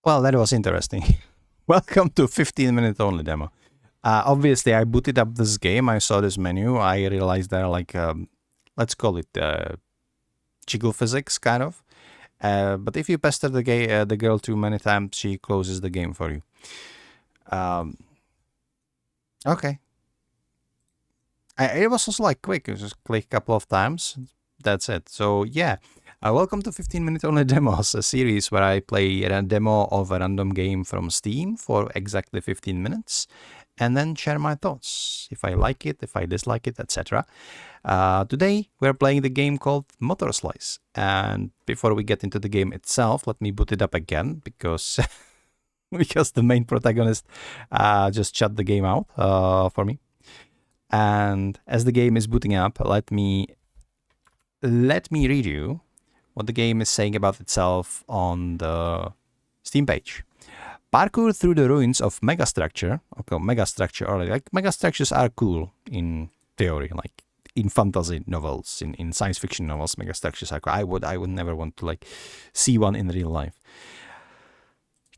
Well, that was interesting. Welcome to 15-minute only demo. Obviously, I booted up this game. I saw this menu. I realized there are like, let's call it jiggle physics, kind of. But if you pester the girl too many times, she closes the game for you. Okay. It was also like quick. You just click a couple of times. That's it. So yeah. Welcome to 15-minute only demos, a series where I play a demo of a random game from Steam for exactly 15 minutes and then share my thoughts, if I like it, if I dislike it, etc. Today we're playing the game called MOTORSLICE, and before we get into the game itself, let me boot it up again because because the main protagonist just shut the game out for me. And as the game is booting up, let me read you what the game is saying about itself on the Steam page. Parkour through the ruins of megastructure. Okay, megastructure, or like megastructures are cool in theory, like in fantasy novels, in science fiction novels, megastructures are cool. I would never want to like see one in real life.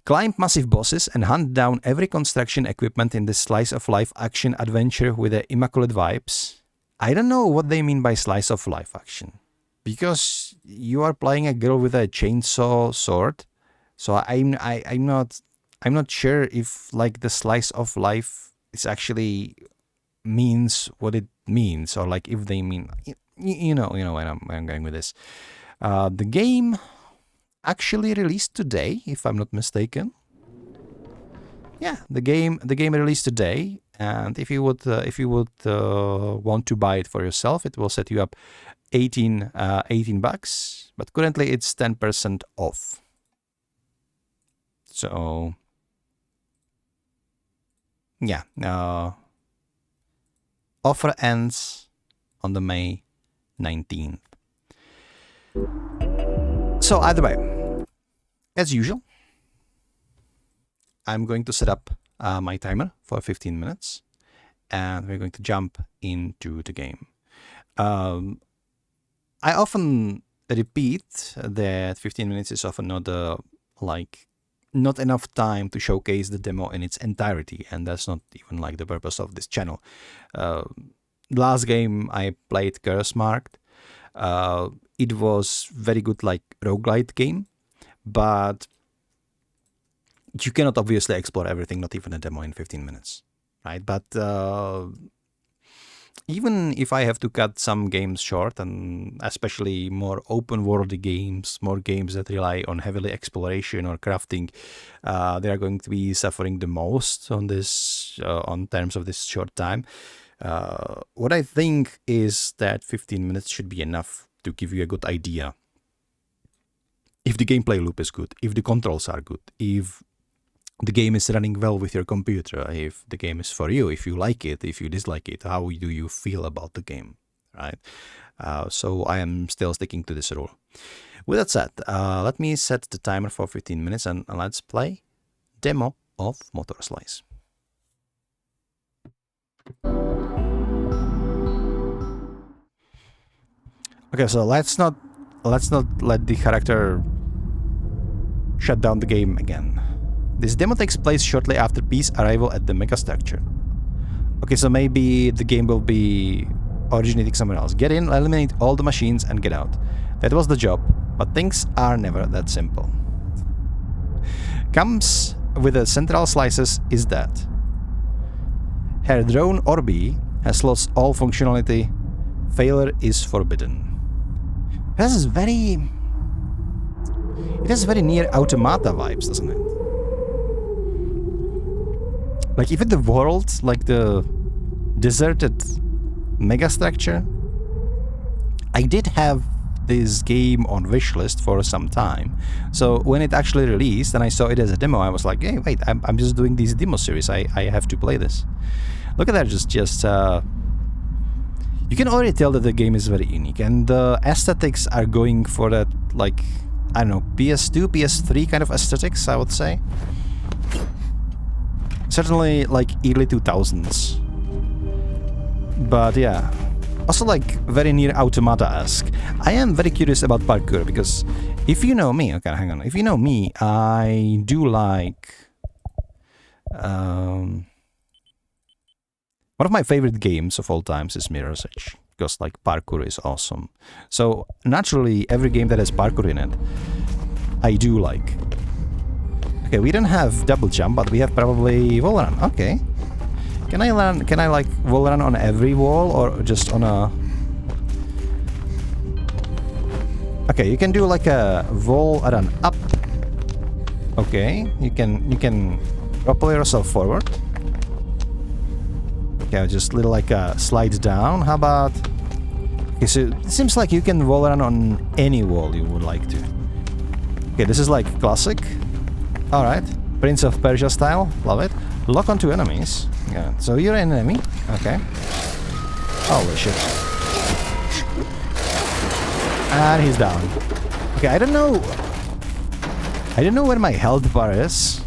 Climb massive bosses and hunt down every construction equipment in this slice of life action adventure with the immaculate vibes. I don't know what they mean by slice of life action, because you are playing a girl with a chainsaw sword, so I'm not sure if like the slice of life is actually means what it means, or like if they mean you know where I'm going with this. The game actually released today, if I'm not mistaken. Yeah, the game released today, and if you would want to buy it for yourself, it will set you up 18 bucks, but currently it's 10% off. So yeah, offer ends on the May 19th. So either way, as usual, I'm going to set up my timer for 15 minutes, and we're going to jump into the game. I often repeat that 15 minutes is often not not enough time to showcase the demo in its entirety, and that's not even like the purpose of this channel. Last game I played, Curse Marked. It was very good, like roguelite game, but you cannot obviously explore everything, not even a demo, in 15 minutes, right? But even if I have to cut some games short, and especially more open world games, more games that rely on heavily exploration or crafting, they are going to be suffering the most on this, on terms of this short time. What I think is that 15 minutes should be enough to give you a good idea if the gameplay loop is good, if the controls are good, if the game is running well with your computer, if the game is for you, if you like it, if you dislike it, how do you feel about the game, right? So I am still sticking to this rule. With that said, let me set the timer for 15 minutes and let's play demo of MOTORSLICE. Okay, so let's not let the character shut down the game again. This demo takes place shortly after P's arrival at the megastructure. Okay, so maybe the game will be originating somewhere else. Get in, eliminate all the machines, and get out. That was the job, but things are never that simple. Comes with the central slices is that her drone Orbi has lost all functionality. Failure is forbidden. It has very near Automata vibes, doesn't it? Like even the world, like the deserted megastructure. I did have this game on wishlist for some time, so when it actually released and I saw it as a demo, I was like, hey, wait, I'm just doing this demo series. I have to play this. Look at that, just you can already tell that the game is very unique, and the aesthetics are going for that, like, I don't know, PS2, PS3 kind of aesthetics, I would say. Certainly like early 2000s. But yeah. Also, like, very near Automata-esque. I am very curious about parkour, because if you know me... Okay, hang on. If you know me, I do like... one of my favorite games of all times is Mirror's Edge, because, like, parkour is awesome. So, naturally, every game that has parkour in it, I do like. Okay, we don't have double jump, but we have probably wall run. Okay. Can I like wall run on every wall or just on a... Okay, you can do like a wall run up. Okay, you can propel yourself forward. Okay, just little like a slide down. How about... Okay, so it seems like you can wall run on any wall you would like to. Okay, this is like classic. Alright, Prince of Persia style, love it. Lock onto enemies. Yeah, so you're an enemy. Okay. Holy shit. And he's down. Okay, I don't know where my health bar is.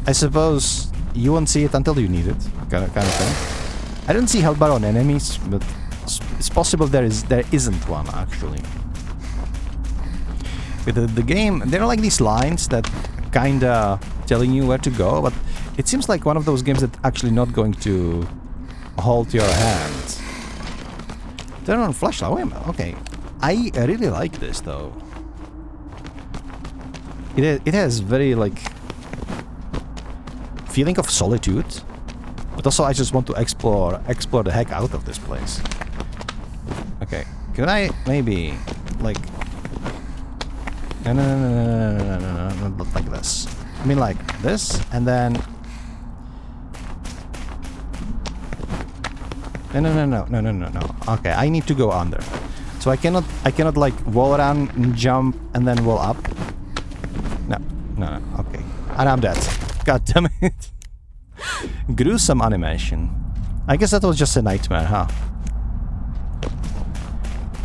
I suppose you won't see it until you need it, kind of thing. I don't see health bar on enemies, but it's possible there isn't one actually. With the game, there are like these lines that kinda telling you where to go, but it seems like one of those games that actually not going to hold your hand. Turn on flashlight. Wait a minute. Okay, I really like this though. It has very like feeling of solitude, but also I just want to explore the heck out of this place. Okay, can I maybe like? No, not like this. I mean like this, and then... No. Okay, I need to go under. So I cannot like wall around and jump and then wall up. No. Okay. And I'm dead. God damn it. Gruesome animation. I guess that was just a nightmare, huh?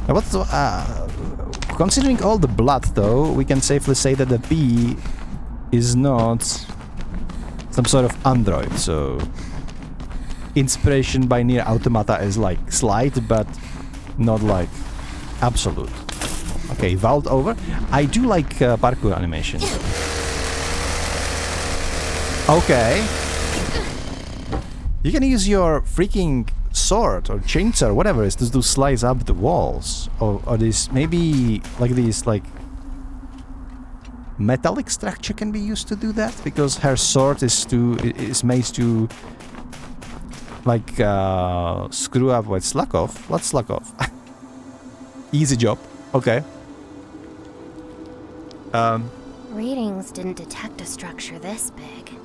Now what's considering all the blood, though, we can safely say that the P is not some sort of android, so... Inspiration by Nier Automata is, like, slight, but not, like, absolute. Okay, vault over. I do like parkour animation. Okay. You can use your freaking sword or chainsaw or whatever it is to do slice up the walls, or this maybe like these like metallic structure can be used to do that, because her sword is made to like screw up with slack off. Let's slack off. Easy job. Okay. Readings didn't detect a structure this big.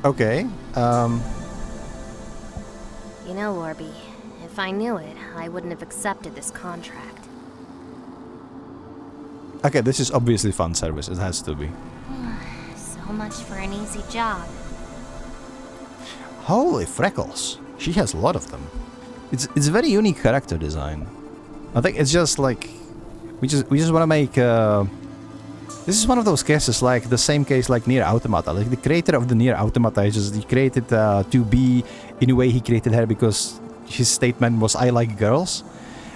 Okay. You know, Orby, if I knew it, I wouldn't have accepted this contract. Okay, this is obviously fan service. It has to be. So much for an easy job. Holy freckles! She has a lot of them. It's a very unique character design. I think it's just like we just want to make. This is one of those cases, like the same case like Nier Automata. Like the creator of the Nier Automata, he created 2B in a way he created her because his statement was "I like girls,"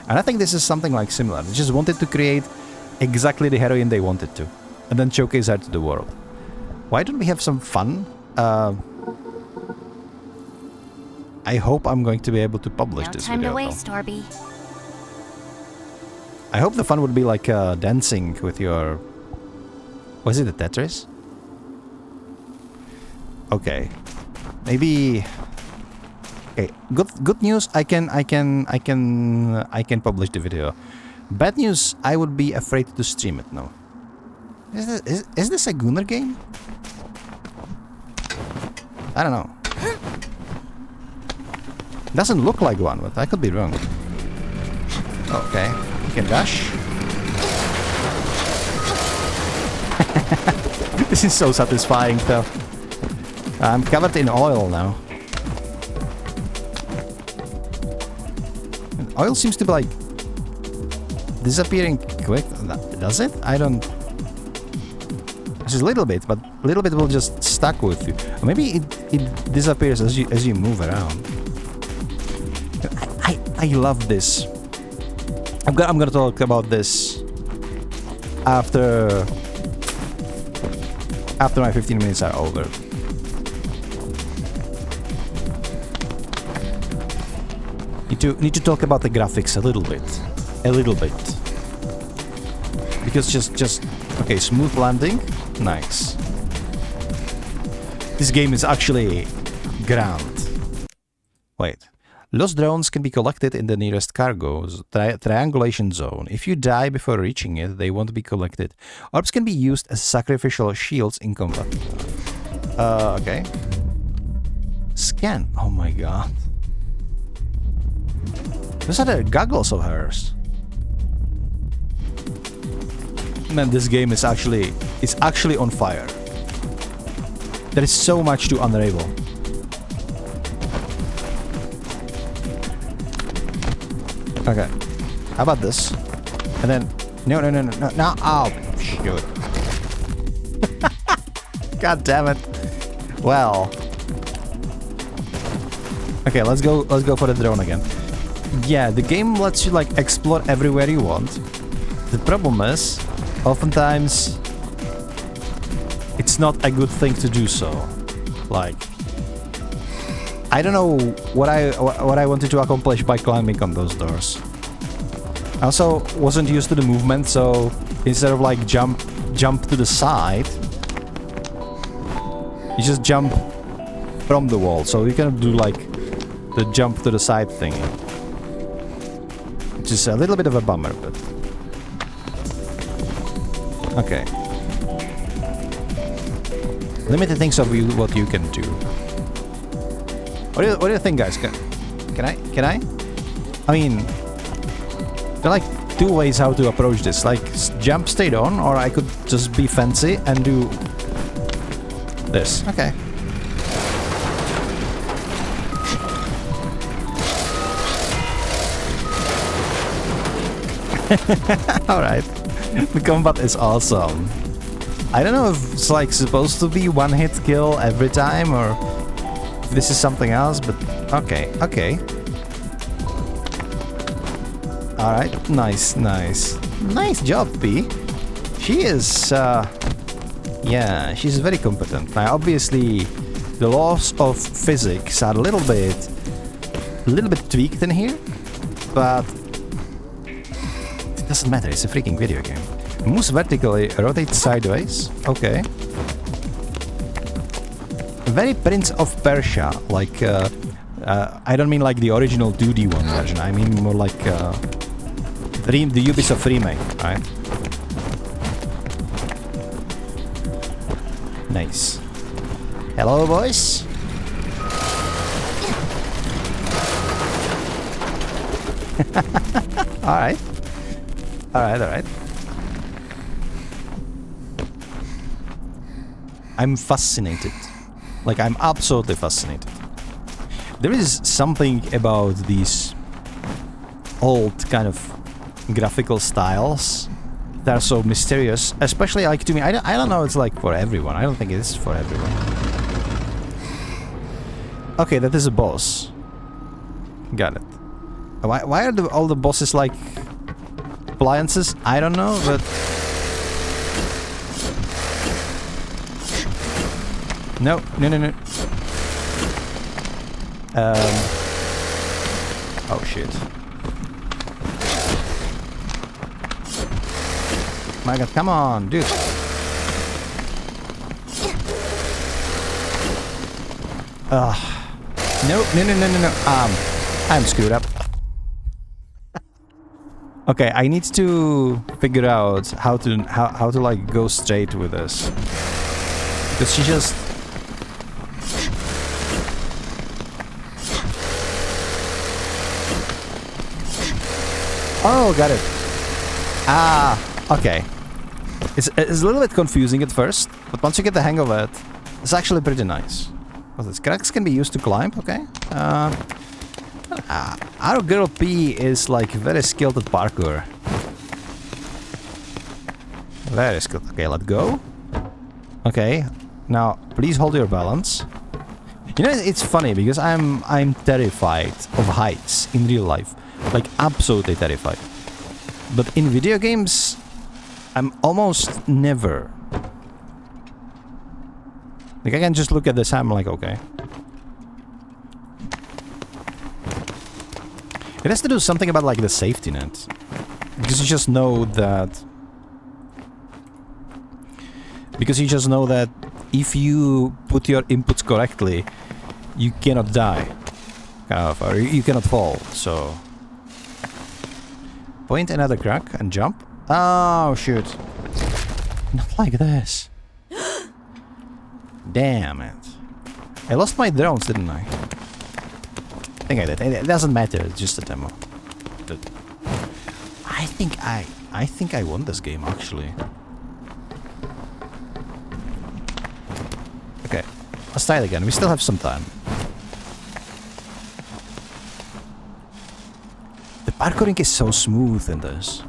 and I think this is something like similar. They just wanted to create exactly the heroine they wanted to, and then showcase her to the world. Why don't we have some fun? I hope I'm going to be able to publish this video. No time to waste, Orby. I hope the fun would be like dancing with your... Was it a Tetris? Okay. Maybe... Okay, good news, I can publish the video. Bad news, I would be afraid to stream it now. Is this a Gunner game? I don't know. Doesn't look like one, but I could be wrong. Okay, you can dash. This is so satisfying though. I'm covered in oil now. And oil seems to be like disappearing quick. Does it? I don't... Just a little bit, but a little bit will just stuck with you. Or maybe it disappears as you move around. I love this. I'm gonna talk about this after my 15 minutes are over. Need to talk about the graphics a little bit, because just okay, smooth landing, nice. This game is actually grand. Wait. Lost drones can be collected in the nearest cargo triangulation zone. If you die before reaching it, they won't be collected. Orbs can be used as sacrificial shields in combat. Okay. Scan. Oh my god. Those are the goggles of hers. Man, this game is actually on fire. There is so much to unravel. Okay, how about this? And then, no, oh, shoot. God damn it. Well. Okay, let's go for the drone again. Yeah, the game lets you like explore everywhere you want. The problem is, oftentimes, it's not a good thing to do so. Like, I don't know what I wanted to accomplish by climbing on those doors. I also wasn't used to the movement, so instead of like jump to the side, you just jump from the wall. So you can do like the jump to the side thing, which is a little bit of a bummer, but okay. Limited things of what you can do. What do you think, guys? Can I? I mean, there are like two ways how to approach this. Like jump straight on, or I could just be fancy and do this. Okay. All right. The combat is awesome. I don't know if it's like supposed to be one hit kill every time, or if this is something else, but okay. Alright, nice. Nice job, P. She is, yeah, she's very competent. Now, obviously, the laws of physics are a little bit tweaked in here, but it doesn't matter, it's a freaking video game. Moves vertically, rotates sideways. Okay. Very Prince of Persia, like, I don't mean like the original 2D one version, I mean more like the Ubisoft remake, right? Nice. Hello, boys. Alright. I'm fascinated. Like, I'm absolutely fascinated. There is something about these old kind of graphical styles that are so mysterious, especially like to me. I don't know, it's like for everyone. I don't think it is for everyone. Okay, that is a boss. Got it. Why are all the bosses like appliances? I don't know, but no. Oh shit. My god, come on, dude. No. I'm screwed up. Okay, I need to figure out how to like go straight with this. Because she just... Oh, got it. Okay. It's a little bit confusing at first, but once you get the hang of it, it's actually pretty nice. What's this? Cracks can be used to climb, okay. Our girl P is like very skilled at parkour. Very skilled. Okay, let go. Okay, now please hold your balance. You know, it's funny because I'm terrified of heights in real life. Like, absolutely terrified. But in video games, I'm almost never. Like, I can just look at this, I'm like, okay. It has to do something about, like, the safety net. Because you just know that... Because you just know that if you put your inputs correctly, you cannot die. Kind of, or you cannot fall, so... Point another crack and jump. Oh, shoot. Not like this. Damn it. I lost my drones, didn't I? I think I did. It doesn't matter, it's just a demo. But I think I won this game, actually. Okay, let's try it again. We still have some time. The parkouring is so smooth in this.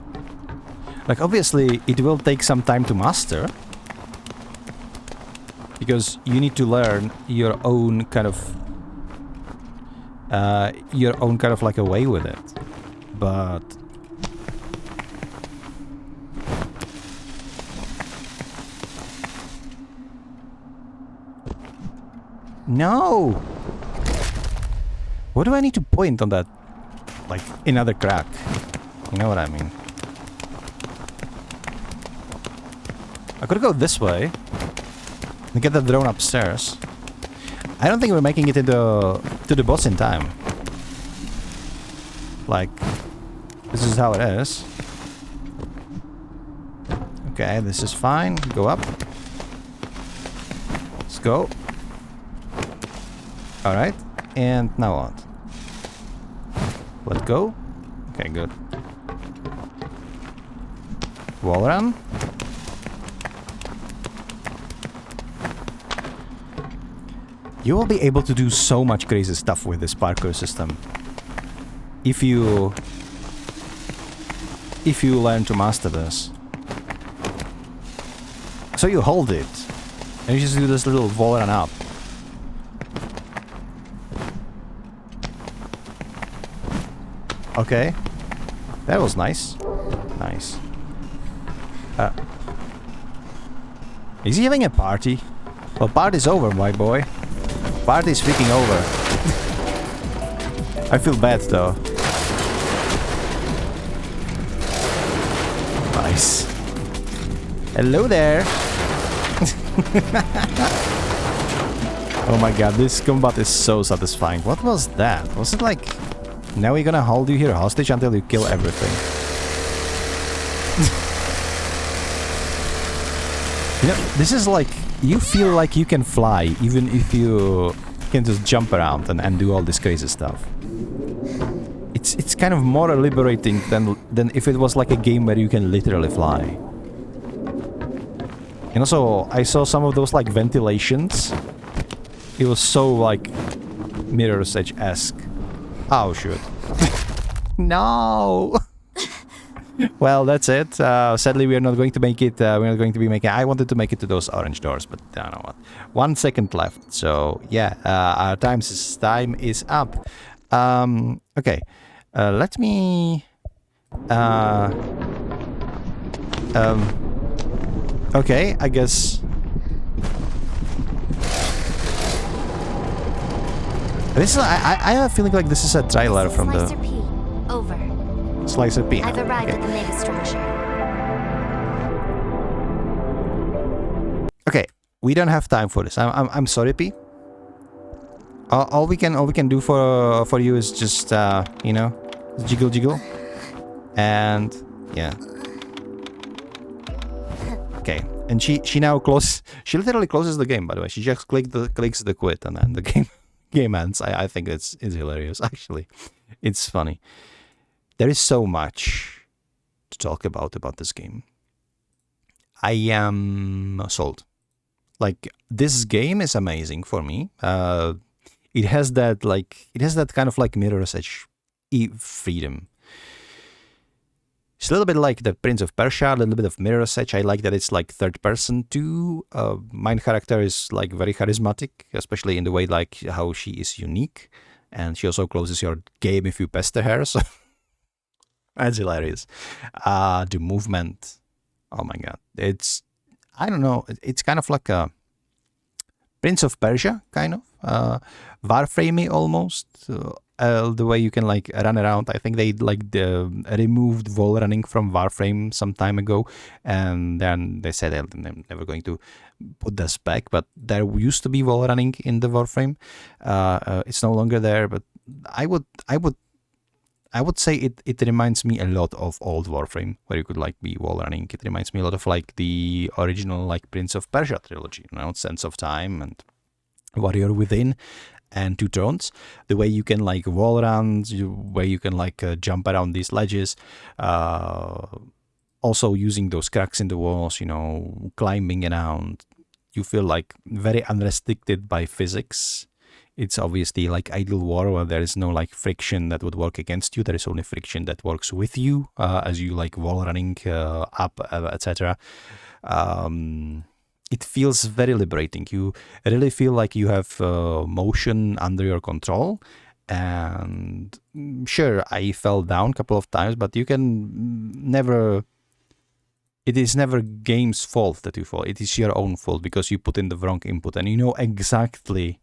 Like, obviously, it will take some time to master. Because you need to learn your own kind of... like a way with it. But... No! What do I need to point on that? Like, another crack. You know what I mean? I could go this way. And get the drone upstairs. I don't think we're making it to the boss in time. Like, this is how it is. Okay, this is fine. Go up. Let's go. Alright. And now what? Let go. Okay, good. Wall run. You will be able to do so much crazy stuff with this parkour system. If you learn to master this. So you hold it. And you just do this little wall run up. Okay. That was nice. Nice. Is he having a party? Well, party's over, my boy. Party's freaking over. I feel bad, though. Nice. Hello there. Oh my god, this combat is so satisfying. What was that? Was it like... Now we're gonna hold you here hostage until you kill everything. You know, this is like... You feel like you can fly, even if you can just jump around and do all this crazy stuff. It's kind of more liberating than if it was like a game where you can literally fly. And also, I saw some of those like ventilations. It was so like Mirror's Edge-esque. Oh shoot. No! Well, that's it. Sadly, we are not going to make it. We're not going to be making... I wanted to make it to those orange doors, but I don't know what. 1 second left. So, yeah, our time is up. Okay. Let me... okay, I guess... This is... I have a feeling like this is a trailer from the... Slicer P. Over. Slicer P. I've arrived Okay. at the mega structure. Okay, we don't have time for this. I'm sorry, P. All we can do for you is just you know, jiggle, and yeah. Okay, and she now she literally closes the game. By the way, she just clicks the quit, and then the game ends. I think it's hilarious. Actually, it's funny. There is so much to talk about this game. I am sold. Like, this game is amazing for me. It has that kind of like Mirror's Edge freedom. It's a little bit like the Prince of Persia, a little bit of Mirror's Edge. I like that it's like third person too. Main character is like very charismatic, especially in the way like how she is unique, and she also closes your game if you pester her. So that's hilarious. The movement, oh my god, it's, I don't know, it's kind of like a Prince of Persia kind of Warframey almost. The way you can like run around. I think they like removed wall running from Warframe some time ago, and then they said they're never going to put this back. But there used to be wall running in the Warframe. It's no longer there, but I would say it reminds me a lot of old Warframe, where you could like be wall running. It reminds me a lot of like the original like Prince of Persia trilogy, Sense of Time and Warrior Within and Two Thrones. The way you can like wall run, where you can like jump around these ledges, also using those cracks in the walls, climbing around. You feel like very unrestricted by physics. It's obviously like Idle War, where there is no like friction that would work against you. There is only friction that works with you as you like wall running up, etc. It feels very liberating. You really feel like you have motion under your control. And sure, I fell down a couple of times, but you can never... It is never game's fault that you fall. It is your own fault because you put in the wrong input and you know exactly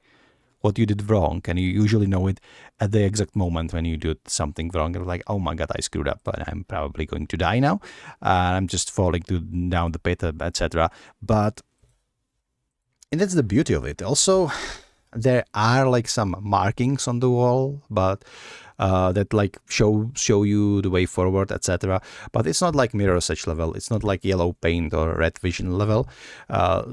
what you did wrong, and you usually know it at the exact moment when you did something wrong. You're like, oh my god, I screwed up and I'm probably going to die now. I'm just falling down the pit, etc. But and that's the beauty of it. Also, there are like some markings on the wall, but that like show you the way forward, etc. But it's not like Mirror's Edge level. It's not like Yellow Paint or Red Vision level.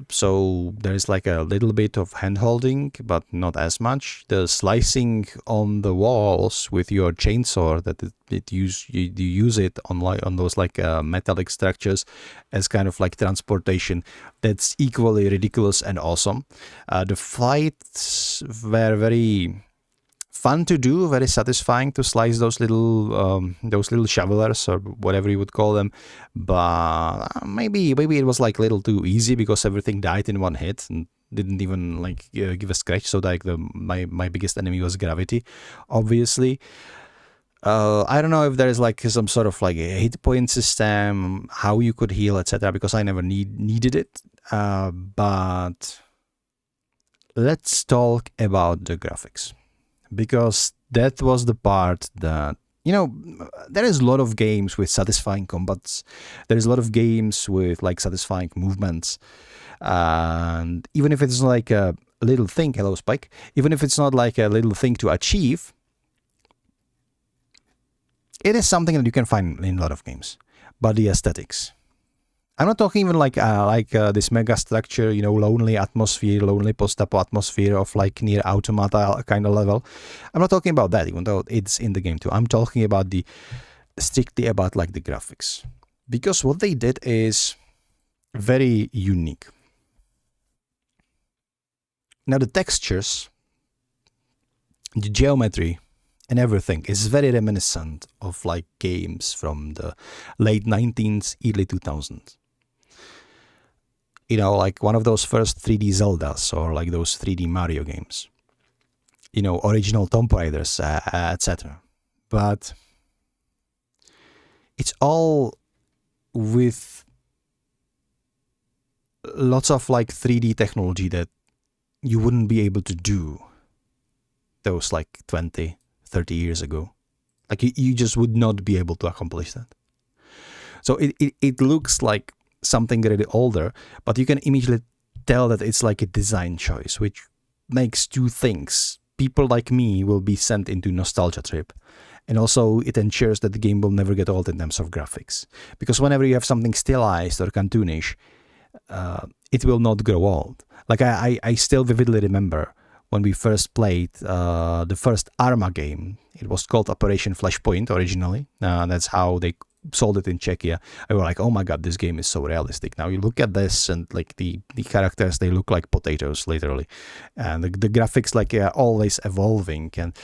So there's like a little bit of hand holding, but not as much. The slicing on the walls with your chainsaw, that you use it on those like metallic structures as kind of like transportation. That's equally ridiculous and awesome. The fights were very fun to do, very satisfying to slice those little shovelers or whatever you would call them. But maybe it was like a little too easy because everything died in one hit and didn't even like give a scratch. So like my biggest enemy was gravity, obviously. I don't know if there's like some sort of like a hit point system, how you could heal, etc. Because I never needed it. But let's talk about the graphics, because that was the part that, there is a lot of games with satisfying combats. There is a lot of games with like satisfying movements. And even if it's like a little thing, hello Spike, even if it's not like a little thing to achieve, it is something that you can find in a lot of games. But the aesthetics, I'm not talking even like this mega structure, lonely atmosphere, lonely post-apo atmosphere of like near automata kind of level. I'm not talking about that, even though it's in the game too. I'm talking about strictly about like the graphics, because what they did is very unique. Now the textures, the geometry, and everything is very reminiscent of like games from the late 19th, early 2000s. Like one of those first 3D Zeldas or like those 3D Mario games. Original Tomb Raiders, etc. But it's all with lots of like 3D technology that you wouldn't be able to do those like 20, 30 years ago. Like you just would not be able to accomplish that. So it looks like something really older, but you can immediately tell that it's like a design choice, which makes two things. People like me will be sent into nostalgia trip, and also it ensures that the game will never get old in terms of graphics, because whenever you have something stylized or cartoonish, it will not grow old. Like I still vividly remember when we first played the first Arma game. It was called Operation Flashpoint originally. That's how they sold it in Czechia. I was like, oh my god, this game is so realistic. Now you look at this and like the characters, they look like potatoes literally, and the graphics like are always evolving. And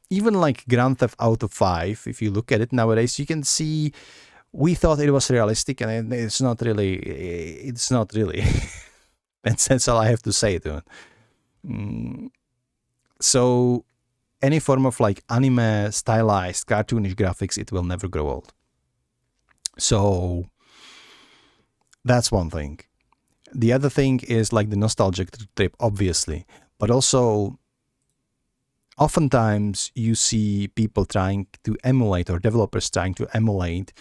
even like Grand Theft Auto 5, if you look at it nowadays, you can see we thought it was realistic, and it's not really. It's not really. That's all I have to say to it. So any form of like anime stylized cartoonish graphics, it will never grow old. So that's one thing. The other thing is like the nostalgic trip, obviously, but also oftentimes you see people trying to emulate, or developers trying to emulate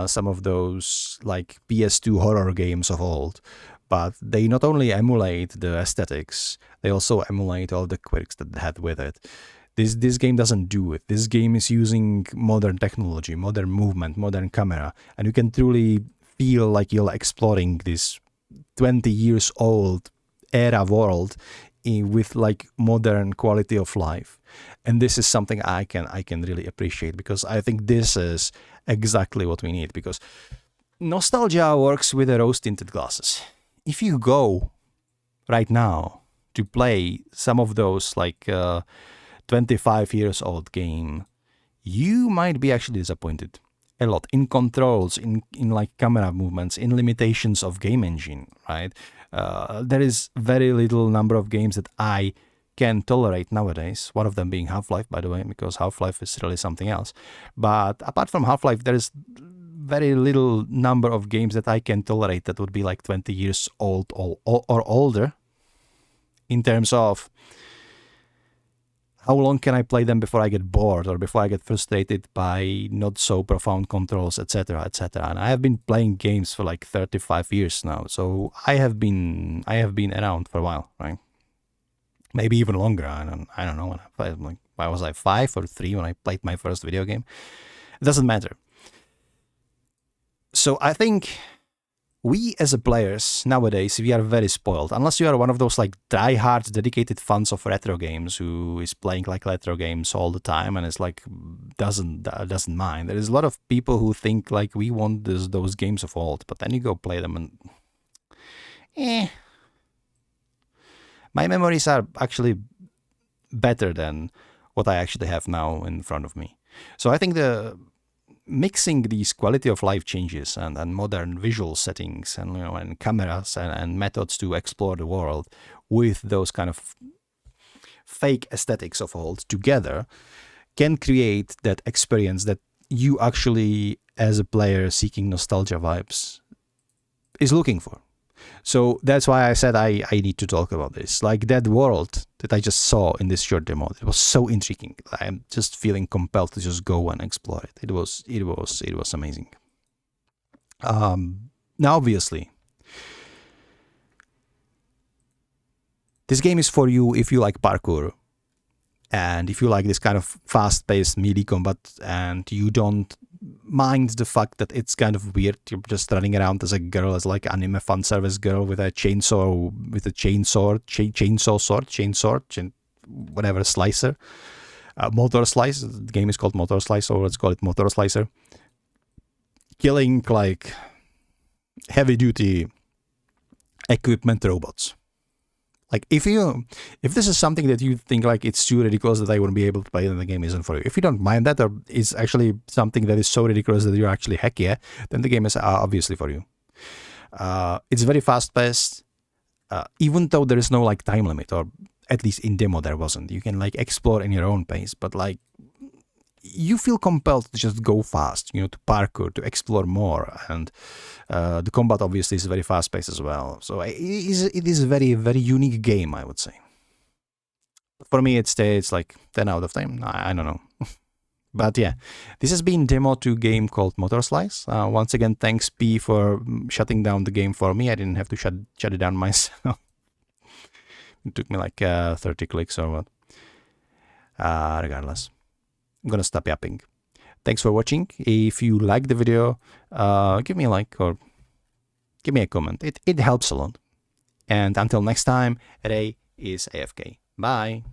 some of those like PS2 horror games of old. But they not only emulate the aesthetics, they also emulate all the quirks that they had with it. This game doesn't do it. This game is using modern technology, modern movement, modern camera, and you can truly feel like you're exploring this 20 years old era world with like modern quality of life. And this is something I can really appreciate, because I think this is exactly what we need, because nostalgia works with the rose-tinted glasses. If you go right now to play some of those like 25 years old game, you might be actually disappointed a lot in controls, in like camera movements, in limitations of game engine, right? There is very little number of games that I can tolerate nowadays, one of them being Half-Life, by the way, because Half-Life is really something else. But apart from Half-Life, there is very little number of games that I can tolerate that would be like 20 years old or older, in terms of how long can I play them before I get bored or before I get frustrated by not so profound controls, etc., etc. And I have been playing games for like 35 years now, so I have been around for a while, right? Maybe even longer. I don't know. Why was I 5 or 3 when I played my first video game? It doesn't matter. So I think we as a players nowadays, we are very spoiled. Unless you are one of those like die-hard dedicated fans of retro games who is playing like retro games all the time and is like doesn't mind. There is a lot of people who think like we want those games of old, but then you go play them and my memories are actually better than what I actually have now in front of me. So I think the mixing these quality of life changes and modern visual settings and and cameras and methods to explore the world with those kind of fake aesthetics of old together can create that experience that you actually, as a player seeking nostalgia vibes, is looking for. So that's why I said I need to talk about this. Like that world that I just saw in this short demo, it was so intriguing. I'm just feeling compelled to just go and explore it. It was amazing. Now, obviously, this game is for you if you like parkour, and if you like this kind of fast-paced melee combat, and you don't mind the fact that it's kind of weird. You're just running around as a girl, as like anime fan service girl with a chainsaw, whatever, slicer. MOTORSLICE. The game is called MOTORSLICE, or let's call it MOTORSLICER. Killing like heavy-duty equipment robots. Like if this is something that you think like it's too ridiculous that I wouldn't be able to play, then the game isn't for you. If you don't mind that, or it's actually something that is so ridiculous that you're actually heck yeah, then the game is obviously for you. It's very fast paced, even though there is no like time limit, or at least in demo there wasn't. You can like explore in your own pace, but like you feel compelled to just go fast, to parkour, to explore more, and the combat obviously is very fast paced as well. So it is a very, very unique game, I would say. For me, it's like 10 out of 10. I don't know. But yeah, this has been demo to game called MOTORSLICE. Once again, thanks P for shutting down the game for me. I didn't have to shut it down myself. It took me like 30 clicks or what. Regardless, I'm gonna stop yapping. Thanks for watching. If you like the video, give me a like or give me a comment. It helps a lot. And until next time, Ray is AFK. Bye.